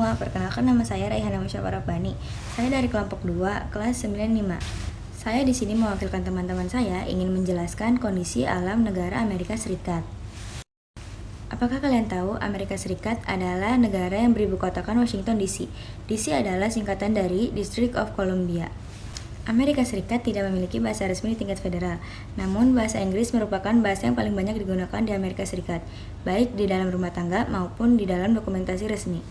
semua, perkenalkan nama saya Raihana Musyawarah Bani. Saya dari kelompok 2, kelas 95. Saya di sini mewakilkan teman-teman saya ingin menjelaskan kondisi alam negara Amerika Serikat. Apakah kalian tahu Amerika Serikat adalah negara yang beribukotakan Washington DC. DC adalah singkatan dari District of Columbia. Amerika Serikat tidak memiliki bahasa resmi di tingkat federal, namun bahasa Inggris merupakan bahasa yang paling banyak digunakan di Amerika Serikat, baik di dalam rumah tangga maupun di dalam dokumentasi resmi.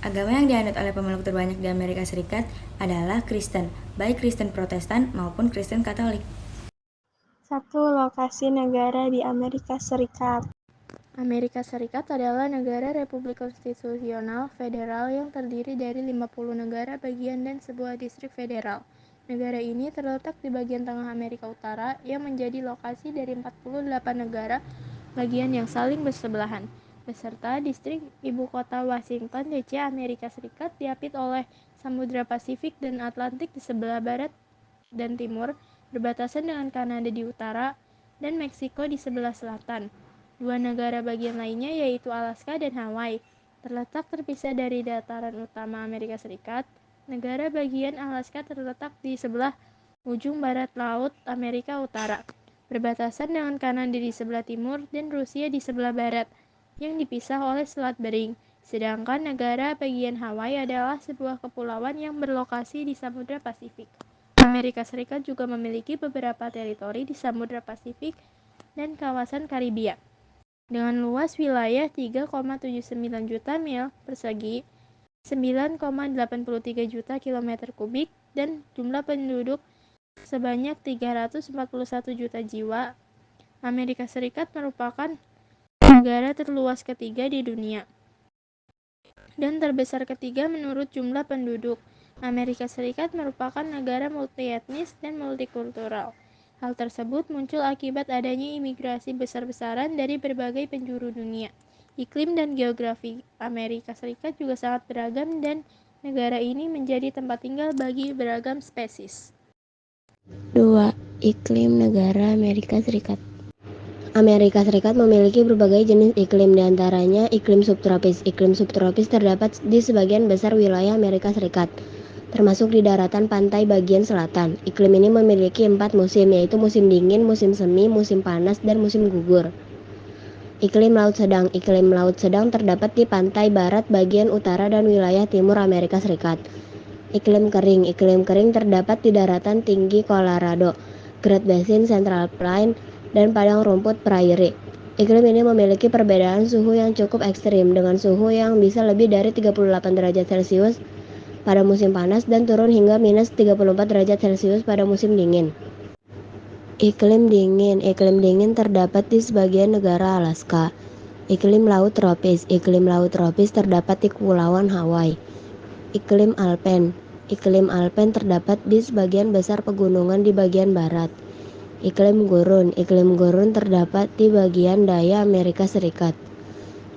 Agama yang dianut oleh pemeluk terbanyak di Amerika Serikat adalah Kristen, baik Kristen Protestan maupun Kristen Katolik. 1. Lokasi negara di Amerika Serikat. Amerika Serikat adalah negara republik konstitusional federal yang terdiri dari 50 negara bagian dan sebuah distrik federal. Negara ini terletak di bagian tengah Amerika Utara yang menjadi lokasi dari 48 negara bagian yang saling bersebelahan, beserta distrik ibu kota Washington DC. Amerika Serikat diapit oleh Samudra Pasifik dan Atlantik di sebelah barat dan timur, berbatasan dengan Kanada di utara dan Meksiko di sebelah selatan. Dua negara bagian lainnya yaitu Alaska dan Hawaii terletak terpisah dari dataran utama Amerika Serikat. Negara bagian Alaska terletak di sebelah ujung barat laut Amerika Utara, berbatasan dengan Kanada di sebelah timur dan Rusia di sebelah barat, yang dipisah oleh Selat Bering. Sedangkan negara bagian Hawaii adalah sebuah kepulauan yang berlokasi di Samudra Pasifik. Amerika Serikat juga memiliki beberapa teritori di Samudra Pasifik dan kawasan Karibia, dengan luas wilayah 3,79 juta mil persegi, 9,83 juta kilometer kubik, dan jumlah penduduk sebanyak 341 juta jiwa. Amerika Serikat merupakan negara terluas ketiga di dunia dan terbesar ketiga menurut jumlah penduduk. Amerika Serikat merupakan negara multietnis dan multikultural. Hal tersebut muncul akibat adanya imigrasi besar-besaran dari berbagai penjuru dunia. Iklim dan geografi Amerika Serikat juga sangat beragam dan negara ini menjadi tempat tinggal bagi beragam spesies. 2. Iklim negara Amerika Serikat. Amerika Serikat memiliki berbagai jenis iklim, diantaranya iklim subtropis. Iklim subtropis terdapat di sebagian besar wilayah Amerika Serikat, termasuk di daratan pantai bagian selatan. Iklim ini memiliki 4 musim, yaitu musim dingin, musim semi, musim panas, dan musim gugur. Iklim laut sedang. Iklim laut sedang terdapat di pantai barat bagian utara dan wilayah timur Amerika Serikat. Iklim kering. Iklim kering terdapat di daratan tinggi Colorado, Great Basin, Central Plain, dan padang rumput prairie. Iklim ini memiliki perbedaan suhu yang cukup ekstrim, dengan suhu yang bisa lebih dari 38 derajat Celcius pada musim panas dan turun hingga minus 34 derajat Celcius pada musim dingin. Iklim dingin. Iklim dingin terdapat di sebagian negara Alaska. Iklim laut tropis. Iklim laut tropis terdapat di Kepulauan Hawaii. Iklim alpen. Iklim alpen terdapat di sebagian besar pegunungan di bagian barat. Iklim gurun. Iklim gurun terdapat di bagian daya Amerika Serikat.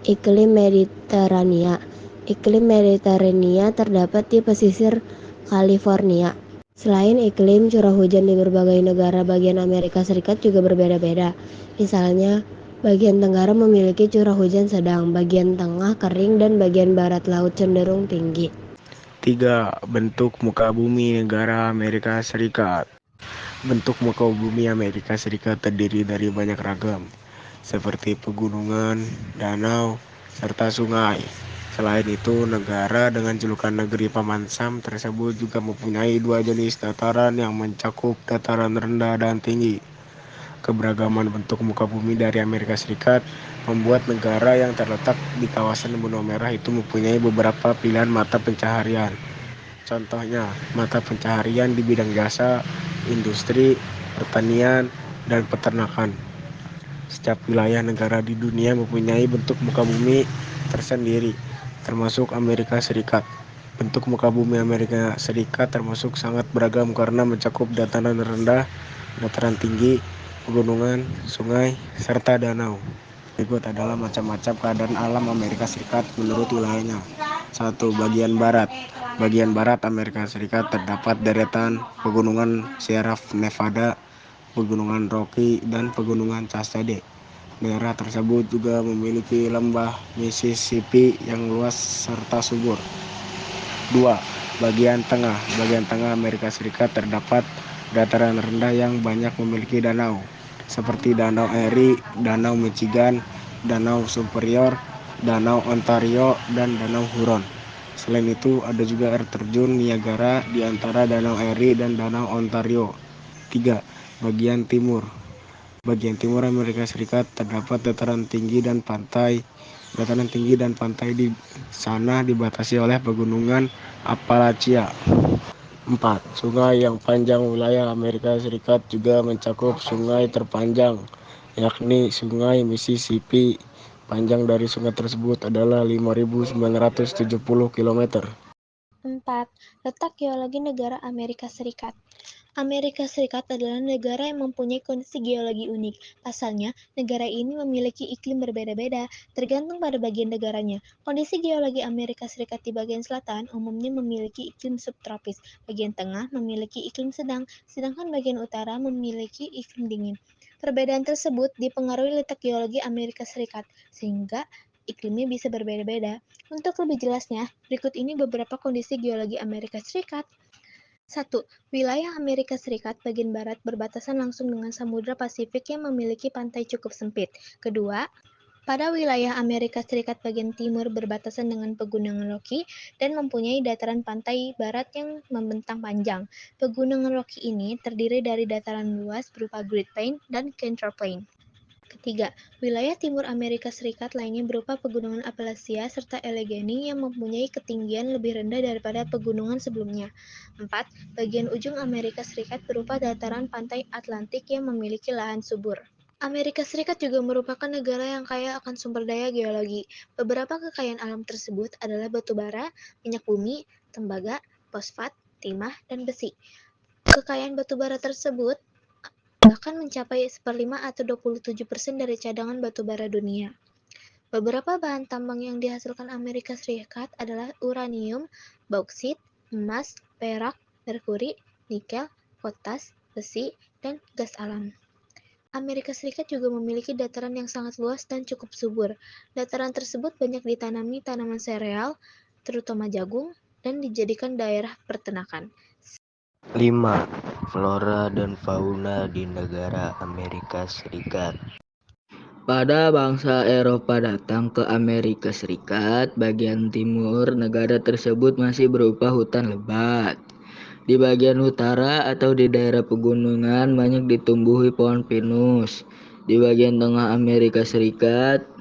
Iklim Mediterania. Iklim Mediterania terdapat di pesisir California. Selain iklim, curah hujan di berbagai negara bagian Amerika Serikat juga berbeda-beda. Misalnya, bagian tenggara memiliki curah hujan sedang, bagian tengah kering, dan bagian barat laut cenderung tinggi. 3. Bentuk muka bumi negara Amerika Serikat. Bentuk muka bumi Amerika Serikat terdiri dari banyak ragam, seperti pegunungan, danau, serta sungai. Selain itu, negara dengan julukan negeri Paman Sam tersebut juga mempunyai 2 jenis dataran yang mencakup dataran rendah dan tinggi. Keberagaman bentuk muka bumi dari Amerika Serikat membuat negara yang terletak di kawasan benua merah itu mempunyai beberapa pilihan mata pencaharian. Contohnya, mata pencaharian di bidang jasa, industri, pertanian, dan peternakan. Setiap wilayah negara di dunia mempunyai bentuk muka bumi tersendiri, termasuk Amerika Serikat. Bentuk muka bumi Amerika Serikat termasuk sangat beragam karena mencakup dataran rendah, dataran tinggi, pegunungan, sungai, serta danau. Berikut adalah macam-macam keadaan alam Amerika Serikat menurut wilayahnya. 1. Bagian barat. Bagian barat Amerika Serikat terdapat deretan pegunungan Sierra Nevada, pegunungan Rocky, dan pegunungan Cascade. Daerah tersebut juga memiliki lembah Mississippi yang luas serta subur. 2. Bagian tengah. Bagian tengah Amerika Serikat terdapat dataran rendah yang banyak memiliki danau, seperti Danau Erie, Danau Michigan, Danau Superior, Danau Ontario, dan Danau Huron. Selain itu, ada juga air terjun Niagara di antara Danau Erie dan Danau Ontario. 3. Bagian timur. Bagian timur Amerika Serikat terdapat dataran tinggi dan pantai. Dataran tinggi dan pantai di sana dibatasi oleh pegunungan Appalachia. 4. Sungai yang panjang. Wilayah Amerika Serikat juga mencakup sungai terpanjang, yakni Sungai Mississippi. Panjang dari sungai tersebut adalah 5.970 km. 4. Letak geologi negara Amerika Serikat. Amerika Serikat adalah negara yang mempunyai kondisi geologi unik. Pasalnya, negara ini memiliki iklim berbeda-beda, tergantung pada bagian negaranya. Kondisi geologi Amerika Serikat di bagian selatan umumnya memiliki iklim subtropis, bagian tengah memiliki iklim sedang, sedangkan bagian utara memiliki iklim dingin. Perbedaan tersebut dipengaruhi letak geologi Amerika Serikat, sehingga iklimnya bisa berbeda-beda. Untuk lebih jelasnya, berikut ini beberapa kondisi geologi Amerika Serikat. 1. Wilayah Amerika Serikat bagian barat berbatasan langsung dengan Samudra Pasifik yang memiliki pantai cukup sempit. Kedua, pada wilayah Amerika Serikat bagian timur berbatasan dengan Pegunungan Rocky dan mempunyai dataran pantai barat yang membentang panjang. Pegunungan Rocky ini terdiri dari dataran luas berupa Great Plain dan Cantor Plain. Ketiga, wilayah timur Amerika Serikat lainnya berupa Pegunungan Appalachia serta Allegheny yang mempunyai ketinggian lebih rendah daripada pegunungan sebelumnya. 4. Bagian ujung Amerika Serikat berupa dataran pantai Atlantik yang memiliki lahan subur. Amerika Serikat juga merupakan negara yang kaya akan sumber daya geologi. Beberapa kekayaan alam tersebut adalah batu bara, minyak bumi, tembaga, fosfat, timah, dan besi. Kekayaan batu bara tersebut bahkan mencapai 1/5 atau 27% dari cadangan batu bara dunia. Beberapa bahan tambang yang dihasilkan Amerika Serikat adalah uranium, bauksit, emas, perak, merkuri, nikel, potas, besi, dan gas alam. Amerika Serikat juga memiliki dataran yang sangat luas dan cukup subur. Dataran tersebut banyak ditanami tanaman sereal, terutama jagung, dan dijadikan daerah peternakan. 5. Flora dan fauna di negara Amerika Serikat. Pada bangsa Eropa datang ke Amerika Serikat, bagian timur negara tersebut masih berupa hutan lebat. Di bagian utara atau di daerah pegunungan banyak ditumbuhi pohon pinus. Di bagian tengah Amerika Serikat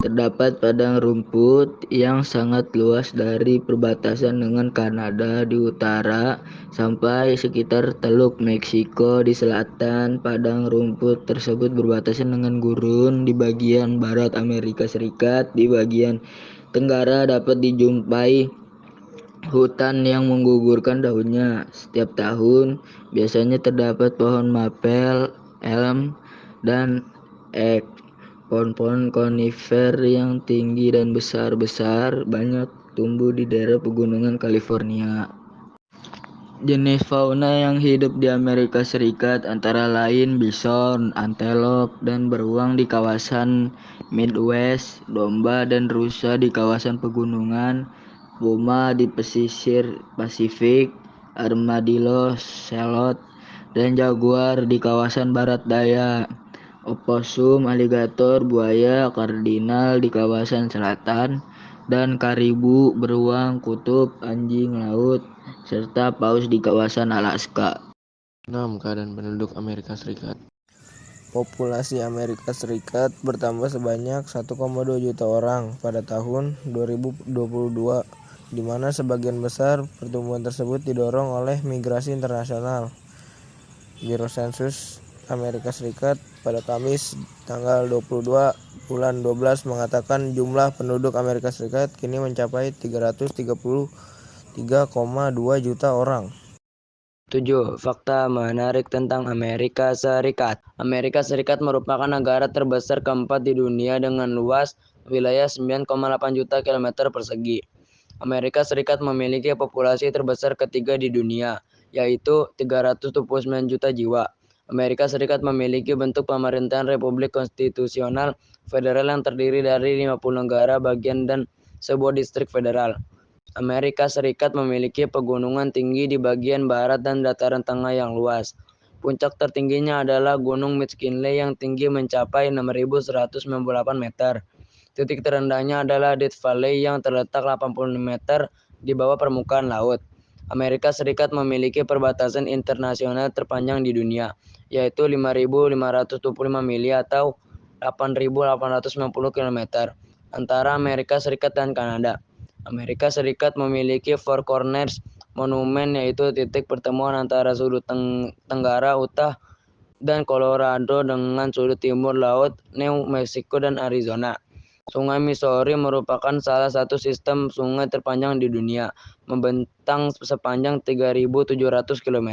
terdapat padang rumput yang sangat luas dari perbatasan dengan Kanada di utara sampai sekitar Teluk Meksiko di selatan. Padang rumput tersebut berbatasan dengan gurun di bagian barat Amerika Serikat. Di bagian tenggara dapat dijumpai hutan yang menggugurkan daunnya. Setiap tahun biasanya terdapat pohon mapel, elm, dan ek. Pohon-pohon konifer yang tinggi dan besar-besar banyak tumbuh di daerah pegunungan California. Jenis fauna yang hidup di Amerika Serikat antara lain bison, antelope, dan beruang di kawasan Midwest, domba dan rusa di kawasan pegunungan, puma di pesisir Pasifik, armadillo, selot, dan jaguar di kawasan barat daya. Oposum, aligator, buaya, kardinal di kawasan selatan, dan karibu, beruang kutub, anjing laut, serta paus di kawasan Alaska. 6. Keadaan penduduk Amerika Serikat. Populasi Amerika Serikat bertambah sebanyak 1,2 juta orang pada tahun 2022, di mana sebagian besar pertumbuhan tersebut didorong oleh migrasi internasional. Biro Sensus Amerika Serikat pada Kamis tanggal 22 bulan 12 mengatakan jumlah penduduk Amerika Serikat kini mencapai 333,2 juta orang. 7. Fakta menarik tentang Amerika Serikat. Amerika Serikat merupakan negara terbesar keempat di dunia dengan luas wilayah 9,8 juta kilometer persegi. Amerika Serikat memiliki populasi terbesar ketiga di dunia, yaitu 329 juta jiwa. Amerika Serikat memiliki bentuk pemerintahan republik konstitusional federal yang terdiri dari 50 negara bagian dan sebuah distrik federal. Amerika Serikat memiliki pegunungan tinggi di bagian barat dan dataran tengah yang luas. Puncak tertingginya adalah Gunung McKinley yang tinggi mencapai 6.198 meter. Titik terendahnya adalah Death Valley yang terletak 80 meter di bawah permukaan laut. Amerika Serikat memiliki perbatasan internasional terpanjang di dunia, yaitu 5.525 mili atau 8.890 km antara Amerika Serikat dan Kanada. Amerika Serikat memiliki Four Corners Monument, yaitu titik pertemuan antara sudut tenggara Utah dan Colorado dengan sudut timur laut New Mexico dan Arizona. Sungai Missouri merupakan salah satu sistem sungai terpanjang di dunia, membentang sepanjang 3.700 km.